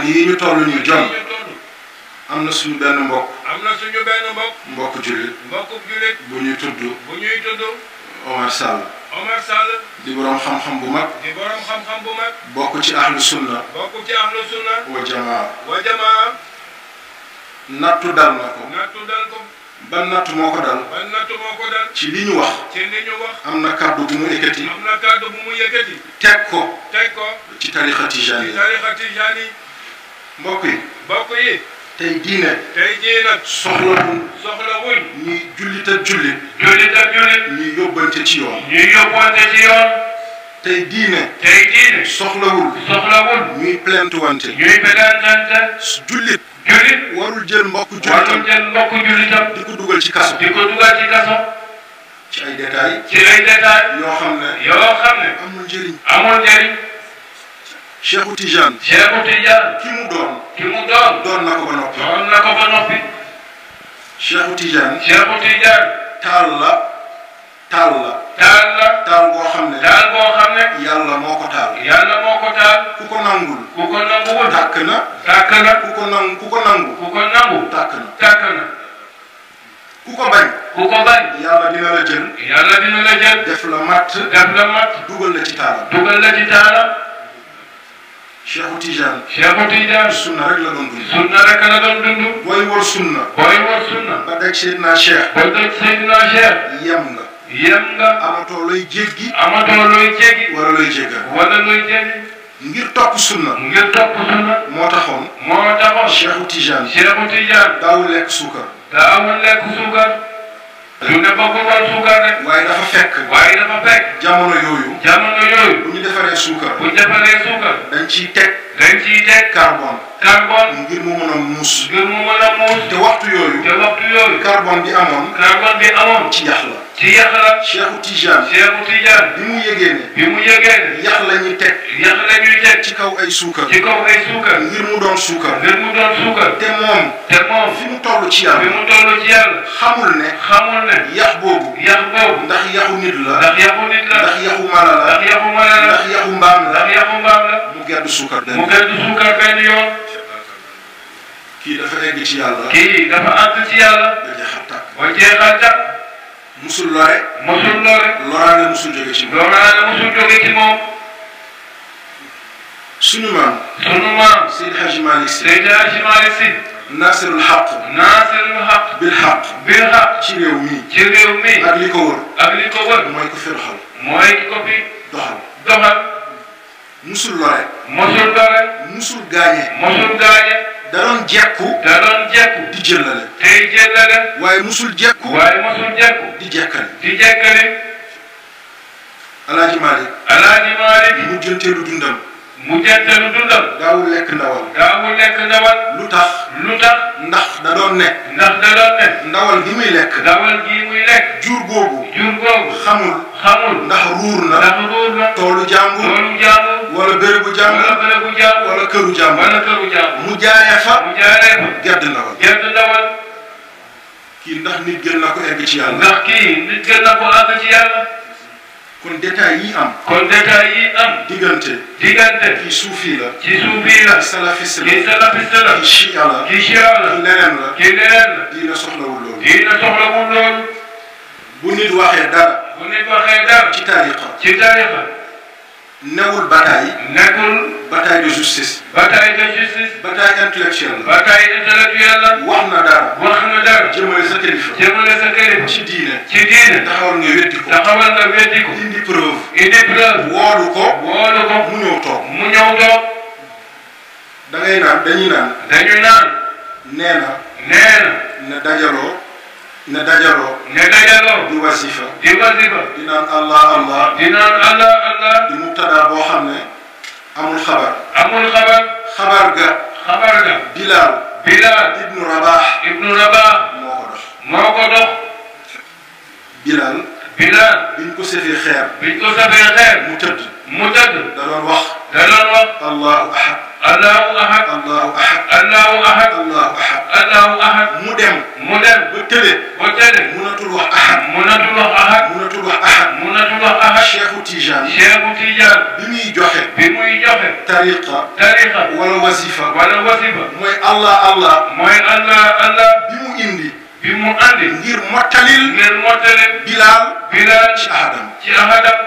yi ñu toll nii John am na suñu benn mbokk. am na suñu benn mbokk. mbokk jullit. mbokk jullit. bu ñuy tudd. bu ñuy tudd. Omar Sall. Omar Sall. di borom xam-xam bu mag. di borom xam-xam bu mag. bokk ci ahlu sunna. bokk ci ahlu sunna. wa jamaa. wa jamaa. nattu dal na ko. nattu dal ko. ban nattu moo ko dal. ban nattu moo ko dal. ci li ñu wax. ci li ñu wax. am na kàddu bu mu yëkkati. am na kàddu bu mu yëkkati. teg ko. teg ko. ci tarixa tijaani. ci tarixa tijaani. mbokk yi. mbokk yi. tey diine. tey jii nag. soxlawuñ ñuy jullit ak jullit. jullit ak jullit. ñuy yóbbante ci yoon. ñuy yóbbante ci yoon. tey diine. tey diine. soxlawul. ñuy plainte-wante. ñuy plainte-wante. jullit. jullit. warul jël mbokku jullitam. di ko dugal ci kaso. di ko dugal ci kaso. ci ay détails. ci ay détails. yoo xam ne. amul njëriñ. amul njëriñ. Cheikhu Tidiane. Cheikhu Tidiane. ki mu doon. ki mu doon. doon na ko ba noppi. doon na ko ba noppi. Cheikhu Tidiane. Cheikhu Tidiane. taal la. taal la. taal la. taal boo xam ne. taal boo xam ne. yàlla moo ko taal. yàlla moo ko taal. ku ko nangul. ku ko nanguwul. tàkk na. tàkk na. ku ko nangu. ku ko nangu. ku ko nangu. tàkk na. tàkk na. ku ko bañ. ku ko bañ. yàlla dina la jël. yàlla dina la jël. def la matt. def la matt. dugal la ci taalam. dugal la ci taalam. Cheikhu Tidiane. Cheikhu Tidiane. sunna rek la doon dund. sunna rek la doon dund. booy wër sunna. booy wër sunna. ba daj Seydina Cheikh. ba daj Seydina Cheikh. yem nga. yem nga. amatoo looy jéggi. amatoo looy jéggi. wala looy jéggal. wala looy jéggi. ngir topp sunna. ngir topp sunna. moo taxoon. moo taxoon. Cheikhu Tidiane. Cheikhu Tidiane. daawul lekk suukar. daawul lekk suukar. du ne bëggul woon suukar rek. waaye dafa fekk. waaye dafa fekk. jamono yooyu. jamono yooyu. bu ñu defaree suukar. bu ñu defaree suukar. dañ ciy teg. dañ ciy teg. carbone. carbone. ngir mu mën a muus. ngir mu mën a muus. te waxtu yooyu. te waxtu yooyu. carbone bi amoon. carbone bi amoon. ci yax la. ci yax la. Cheikhu Tidiane. Cheikhu Tidiane. bi mu yëgee ne. bi mu yëgee ne. yax la ñuy teg. yax la ñuy teg. ci kaw ay suukar. ci kaw ay suukar. ngir mu doon suukar. ngir mu doon suukar. te moom. te moom. fi mu toll ci fi yàlla. mu toll ci yàlla. xamul ne. xamul ne. yax boobu. yax boobu. ndax yaxu nit la. ndax yaxu nit la. ndax yaxu mala la. ndax yaxu mala la. ndax yaxu mbaam la. ndax yaxu mbaam la. mu gedd suukar benn. mu gedd suukar benn yoon. kii dafa egg ci yàlla. kii dafa àgg ci yàlla. ba jeexal tàkk. ba jeexal tàkk. musul lore. musul lore. loraange musul jóge ci moom. loraange musul jóge ci moom. sunu maam. sunu maam. Seydi Hadji Malick Sy. Seydi Hadji Malick Sy. Nasirul Haq. Nasirul Haq. bil Haq. bil Haq. ci réew mi. ci réew mi. ak li ko wër. ak li ko wër. mooy ko fi doxal. mooy ki ko fi. doxal. doxal. musul lore. musul lore. musul gaañe. musul gaañe. da doon jekku. da doon jekku. di jëllale. tey jëllale. waaye musul jekku. waaye musul jekku. di jekkale. di jekkale. Alaaji Malick. Alaaji Malick. mujjanteelu dundam. mujjanteelu dundam. daawul lekk ndawal. daawul lekk ndawal. lu tax. lu tax. ndax da doon ne. ndax da doon ne. ndawal gi muy lekk. ndawal gi muy lekk. jur googu. jur googu. xamul. xamul. ndax ruur na. ndax ruur na. toolu jàmbur. toolu jàmbur. wala bérébu jàmbur. wala bérébu jàmbur. wala këru jàmbur. wala këru jàmbur. mu jaaree fa. mu jaaree fa. gedd ndawal. gedd ndawal. kii ndax nit gën na ko egg ci yàlla. ndax kii nit gën na ko àgg ci yàlla. kon détails yi am. kon détails yi am. diggante. kii suufi la. kii suufi la. kii salafiste la. kii salafiste la. kii chia la. kii chia la. kii leneen la. kii leneen la. diina soxlawul loolu. diina soxlawul loolu. bu nit waxee dara. bu nit waxee dara. ci tariqa. ci tariqa. newul bataille. nekkul. bataille de justice. bataille de justice. bataille intellectuelle la. bataille intellectuelle la. wax na dara. wax na dara. jëmale sa kilifa. jëmale sa kilifa. ci diine. ci diine. taxawal nga weddi ko. taxawal nga weddi ko. indi preuve. indi preuve. woolu ko. woolu ko. mu ñëw toog. mu ñëw toog. da ngay naan dañuy naan. dañu naan. nee na. nee na. ne dajaloo. ne dajaloo. ne dajaloo. di wasifa. di wasifa. di naan allah allah. di naan allah allah. di mubtada boo xam ne amul xabar. amul xabar. xabar ga. xabar ga. Bilal. Bilal. ibnu Rabah. ibnu Rabah. moo ko dox. moo ko dox. Bilal. Bilal. biñ ko sefee xeer. biñ ko safee xeer. mu tëdd. mu tëdd. da doon wax. da doon wax. allahu ahad. allahu ahad. allahu ahad. allahu ahad. allahu ahad. allahu ahad. mu dem. mu dem. ba tële. ba tële. mënatul wax ahad. munatul wax ahad. munatul wax ahad. munatul wax ahad. Cheikhu Tijaan. Cheikhu Tijaan. bi muy joxe. bi muy joxe. tariqa. tariqa. wala wasifa. wala wasifa. mooy Allah Allah. mooy Allah Allah. bi mu indi. bi mu andi. ngir mottalil. ngir mottalil. Bilal. Bilal ci ahadam. ci ahadam.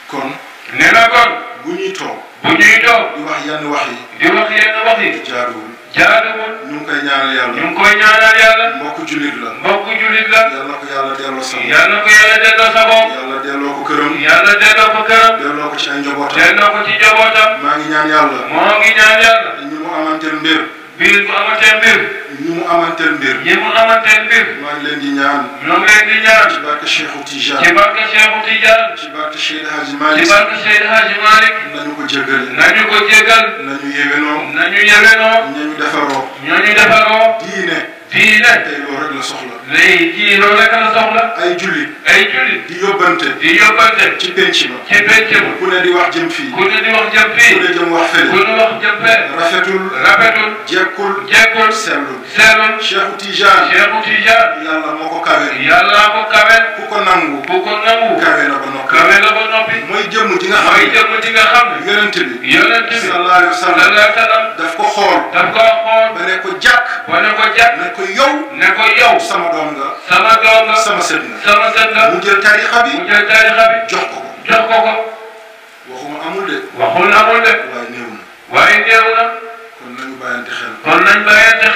kon. nee na kon. bu ñuy toog. bu ñuy toog. di wax yenn wax yi. di wax yenn wax yi. jaaduwul. jaaduwul. ñu ngi koy ñaanal yàlla. ñu ngi koy ñaanal yàlla. mbokk jullit la. mbokk jullit la. yal na ko yàlla delloo sa bopp. yal na ko yàlla delloo sa bopp. yàlla delloo ko këram. yàlla delloo ko këram. delloo ko ci ay njabootam. delloo ko ci njabootam. maa ngi ñaan yàlla. moo ngi ñaan yàlla. ñi mu amanteel mbir. biir bu amatee mbir. ñi mu amanteel mbir. ñi mu amanteel mbir. maa ngi leen di ñaan. ñoo ngi leen di ñaan. ci barke Cheikhu Tijaan. ci barke Cheikhu Tijaan. ci barke Seydi Hadji ci Malick. barke Seydi Hadji Malick. nañu ko jégal. nañu ko jégal. nañu yéwénoo. nañu yewenoo. nañu defaroo. ñooñu defaroo. diine. diine. tey loolu rek la soxla. léegi kii loolu rek la soxla. ay jullit. ay jullit. di yóbbante. di yóbbante. ci penc ma. ci penc ma. ku ne di wax jëm fii. ku ne di wax jëm ku fii. ne jëm wax ku fële. ne wax jëm fee. rafetul. rafetul. jekkul. jekkul. sellul. sellul. Cheikhu Tijaan. Cheikhu Tijaan. yàlla moo ko kawe. yàlla ko kawe. ku ko nangu. bu ko nangu. kawe na ba noppi. kawe la ba noppi. mooy jëmm ji nga xam mooy ne. jëmm ji nga xam ne. yonent bi. yonent bi. sallallahu alayhi wa sallam. sallallahu alayhi wa sallam. daf ko xool. daf ko xool. ba ne ko jàkk. ba ne ko jàpp. ne ko yow. ne ko yow. sama doom nga. sama doom nga. sama sët nga. sama sët nga. mu jël tarixa bi. mu jël tarixa bi. jox ko ko. jox ko ko. waxuma amul de. waxul amul de. waaye néew na. waaye néew na. kon nañu bàyyante xel. kon nañ bàyyante